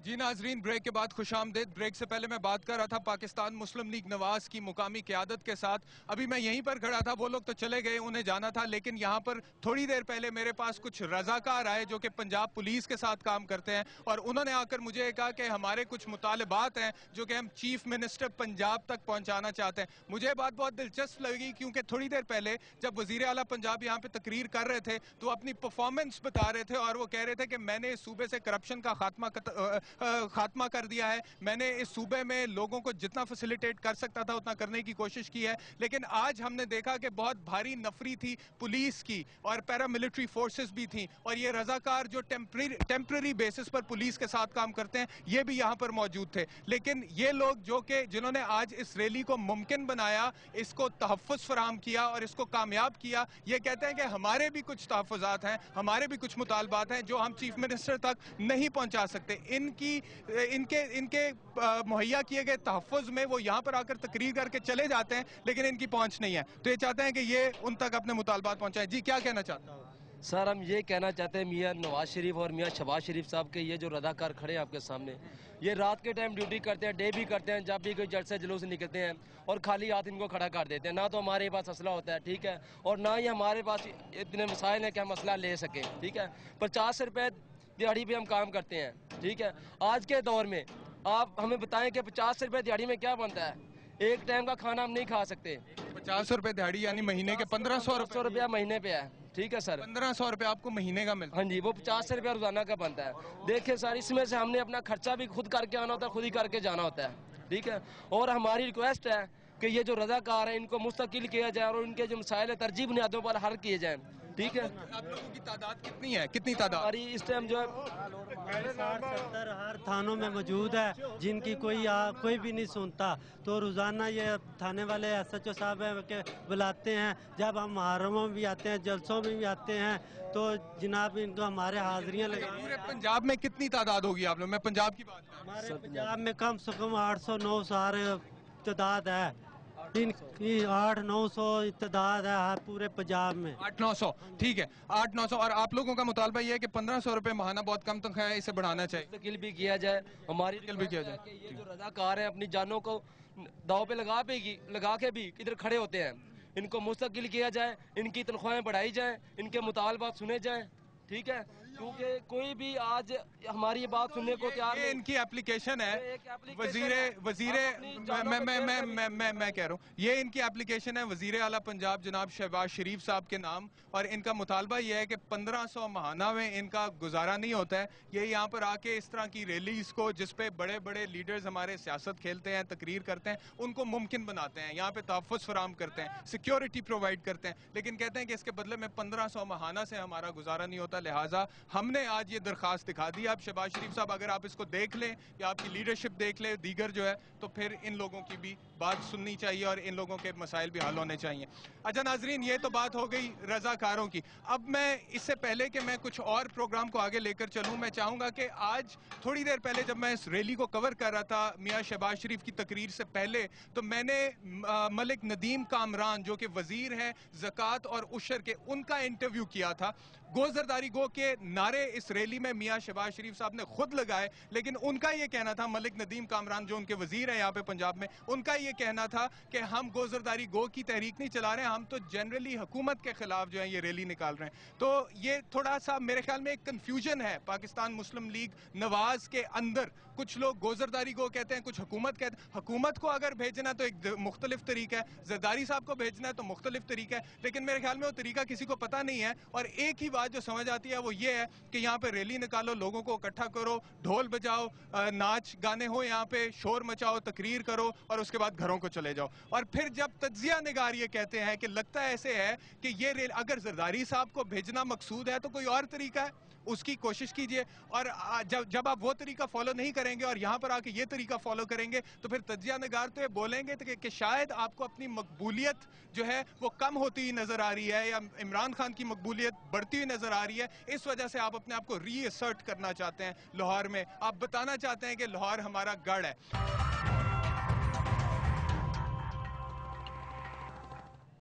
جی ناظرین، بریک کے بعد خوش آمدید۔ بریک سے پہلے میں بات کر رہا تھا پاکستان مسلم لیگ نواز کی مقامی قیادت کے ساتھ۔ ابھی میں یہیں پر کھڑا تھا، وہ لوگ تو چلے گئے، انہیں جانا تھا، لیکن یہاں پر تھوڑی دیر پہلے میرے پاس کچھ رضاکار آئے جو کہ پنجاب پولیس کے ساتھ کام کرتے ہیں، اور انہوں نے آ کر مجھے کہا کہ ہمارے کچھ مطالبات ہیں جو کہ ہم چیف منسٹر پنجاب تک پہنچانا چاہتے ہیں۔ مجھے یہ بات بہت دلچسپ لگی کیونکہ تھوڑی دیر پہلے جب وزیر اعلیٰ پنجاب یہاں پہ تقریر کر رہے تھے تو اپنی پرفارمنس بتا رہے تھے، اور وہ کہہ رہے تھے کہ میں نے اس صوبے سے کرپشن کا خاتمہ کر دیا ہے، میں نے اس صوبے میں لوگوں کو جتنا فیسیلیٹیٹ کر سکتا تھا اتنا کرنے کی کوشش کی ہے۔ لیکن آج ہم نے دیکھا کہ بہت بھاری نفری تھی پولیس کی، اور پیراملٹری فورسز بھی تھیں، اور یہ رضاکار جو ٹیمپرری بیسس پر پولیس کے ساتھ کام کرتے ہیں یہ بھی یہاں پر موجود تھے۔ لیکن یہ لوگ جنہوں نے آج اس ریلی کو ممکن بنایا، اس کو تحفظ فراہم کیا اور اس کو کامیاب کیا، یہ کہتے ہیں کہ ہمارے بھی کچھ تحفظات ہیں، ہمارے بھی کچھ مطالبات ہیں جو ہم چیف منسٹر تک نہیں پہنچا سکتے۔ ان کے مہیا کیے گئے تحفظ میں وہ یہاں پر آ کر تقریر کر کے چلے جاتے ہیں، لیکن ان کی پہنچ نہیں ہے، تو یہ چاہتے ہیں کہ یہ ان تک اپنے مطالبات پہنچائیں۔ جی کیا کہنا چاہتے ہیں؟ سر ہم یہ کہنا چاہتے ہیں میاں نواز شریف اور میاں شہباز شریف صاحب کے یہ جو رضاکار کھڑے ہیں آپ کے سامنے، یہ رات کے ٹائم ڈیوٹی کرتے ہیں، ڈے بھی کرتے ہیں، جب بھی کوئی جلسے جلوس نکلتے ہیں، اور خالی ہاتھ ان کو کھڑا کر دیتے ہیں۔ نہ تو ہمارے پاس اسلحہ ہوتا ہے، ٹھیک ہے، اور نہ ہی ہمارے پاس اتنے مسائل ہیں کہ ہم اسلحہ لے سکیں، ٹھیک ہے۔ 50 روپے دیہڑی پہ ہم کام کرتے ہیں، ٹھیک ہے۔ آج کے دور میں آپ ہمیں بتائیں کہ 50 روپے دیہڑی میں کیا بنتا ہے؟ ایک ٹائم کا کھانا ہم نہیں کھا سکتے۔ 50 روپے دیہڑی یعنی مہینے کے 1500 روپیہ مہینے پہ ہے، ٹھیک ہے سر۔ 1500 روپے آپ کو مہینے کا ملتا ہے؟ ہاں جی، وہ 50 روپیہ روزانہ کا بنتا ہے۔ دیکھیں سر، اس میں سے ہم نے اپنا خرچہ بھی خود کر کے آنا ہوتا ہے، خود ہی کر کے جانا ہوتا ہے، ٹھیک ہے۔ اور ہماری ریکویسٹ ہے کہ یہ جو رضاکار ہیں ان کو مستقل کیا جائے، اور ان کے جو مسائل ہیں ترجیح بنیادوں پر حل کیے جائیں، ٹھیک ہے۔ آپ لوگوں کی تعداد کتنی ہے؟ کتنی تعداد؟ ہماری اس ٹائم جو ہے 60-70 ہر تھانوں میں موجود ہے، جن کی کوئی بھی نہیں سنتا، تو روزانہ یہ تھانے والے SHO صاحب ہیں کہ بلاتے ہیں، جب ہم محرموں میں بھی آتے ہیں، جلسوں میں بھی آتے ہیں، تو جناب ان کو ہمارے حاضریاں لگا۔ پورے پنجاب میں کتنی تعداد ہوگی آپ لوگ؟ میں پنجاب کی بات کر رہا ہوں۔ ہمارے پنجاب میں کم سے کم 800-900 تعداد ہے، ان کی 800-900 تعداد ہے پورے پنجاب میں۔ 800-900 ٹھیک ہے، 800-900۔ اور آپ لوگوں کا مطالبہ یہ ہے کہ 1500 روپے ماہانہ بہت کم تنخواہ ہے، اسے بڑھانا چاہیے، مستقل بھی کیا جائے۔ ہماری بھی کیا جائے۔ کہ یہ جو رضاکار ہیں اپنی جانوں کو داؤ پہ لگا کے بھی ادھر کھڑے ہوتے ہیں، ان کو مستقل کیا جائے، ان کی تنخواہیں بڑھائی جائیں، ان کے مطالبات سنے جائیں، ٹھیک ہے۔ کیونکہ کوئی بھی آج ہماری یہ بات سننے کو تیار یہ نہیں۔ ان کی اپلیکیشن ہے، میں کہہ رہا ہوں یہ ان کی اپلیکیشن ہے وزیر اعلیٰ پنجاب جناب شہباز شریف صاحب کے نام، اور ان کا مطالبہ یہ ہے کہ 1500 ماہانہ میں ان کا گزارا نہیں ہوتا ہے۔ یہ یہاں پر آ کے اس طرح کی ریلیز کو، جس پہ بڑے بڑے لیڈرز ہمارے سیاست کھیلتے ہیں، تقریر کرتے ہیں، ان کو ممکن بناتے ہیں، یہاں پہ تحفظ فراہم کرتے ہیں، سیکیورٹی پرووائڈ کرتے ہیں، لیکن کہتے ہیں کہ اس کے بدلے میں 1500 ماہانہ سے ہمارا گزارا نہیں ہوتا۔ لہٰذا ہم نے آج یہ درخواست دکھا دی۔ اب شہباز شریف صاحب اگر آپ اس کو دیکھ لیں یا آپ کی لیڈرشپ دیکھ لیں دیگر جو ہے، تو پھر ان لوگوں کی بھی بات سننی چاہیے اور ان لوگوں کے مسائل بھی حل ہونے چاہیے۔ اچھا ناظرین، یہ تو بات ہو گئی رضاکاروں کی۔ اب میں اس سے پہلے کہ میں کچھ اور پروگرام کو آگے لے کر چلوں، میں چاہوں گا کہ آج تھوڑی دیر پہلے جب میں اس ریلی کو کور کر رہا تھا میاں شہباز شریف کی تقریر سے پہلے، تو میں نے ملک ندیم کامران جو کہ وزیر ہیں زکوٰۃ اور عشر کے، ان کا انٹرویو کیا تھا۔ گو زرداری گو کے نعرے اس ریلی میں میاں شہباز شریف صاحب نے خود لگائے، لیکن ان کا یہ کہنا تھا، ملک ندیم کامران جو ان کے وزیر ہیں یہاں پہ پنجاب میں، ان کا یہ کہنا تھا کہ ہم گو زرداری گو کی تحریک نہیں چلا رہے ہیں، ہم تو جنرلی حکومت کے خلاف جو ہے یہ ریلی نکال رہے ہیں۔ تو یہ تھوڑا سا میرے خیال میں ایک کنفیوژن ہے پاکستان مسلم لیگ نواز کے اندر، کچھ لوگ گو زرداری گو کہتے ہیں، کچھ حکومت کہتے ہیں۔ حکومت کو اگر بھیجنا تو ایک مختلف طریقہ ہے، زرداری صاحب کو بھیجنا ہے تو مختلف طریقہ ہے، لیکن میرے خیال میں وہ طریقہ کسی کو پتہ نہیں ہے، اور ایک ہی بات جو سمجھ آتی ہے وہ یہ ہے کہ یہاں پہ ریلی نکالو، لوگوں کو اکٹھا کرو، ڈھول بجاؤ، ناچ گانے ہو، یہاں پہ شور مچاؤ، تقریر کرو، اور اس کے بعد گھروں کو چلے جاؤ۔ اور پھر جب تجزیہ نگار یہ کہتے ہیں کہ لگتا ہے ایسے ہے کہ یہ اگر زرداری صاحب کو بھیجنا مقصود ہے تو کوئی اور طریقہ ہے، اس کی کوشش کیجئے، اور جب آپ وہ طریقہ فالو نہیں کریں گے اور یہاں پر آ کے یہ طریقہ فالو کریں گے تو پھر تجزیہ نگار تو یہ بولیں گے کہ شاید آپ کو اپنی مقبولیت جو ہے وہ کم ہوتی ہوئی نظر آ رہی ہے، یا عمران خان کی مقبولیت بڑھتی ہوئی نظر آ رہی ہے، اس وجہ سے آپ اپنے آپ کو ری اسرٹ کرنا چاہتے ہیں لاہور میں، آپ بتانا چاہتے ہیں کہ لاہور ہمارا گڑھ ہے۔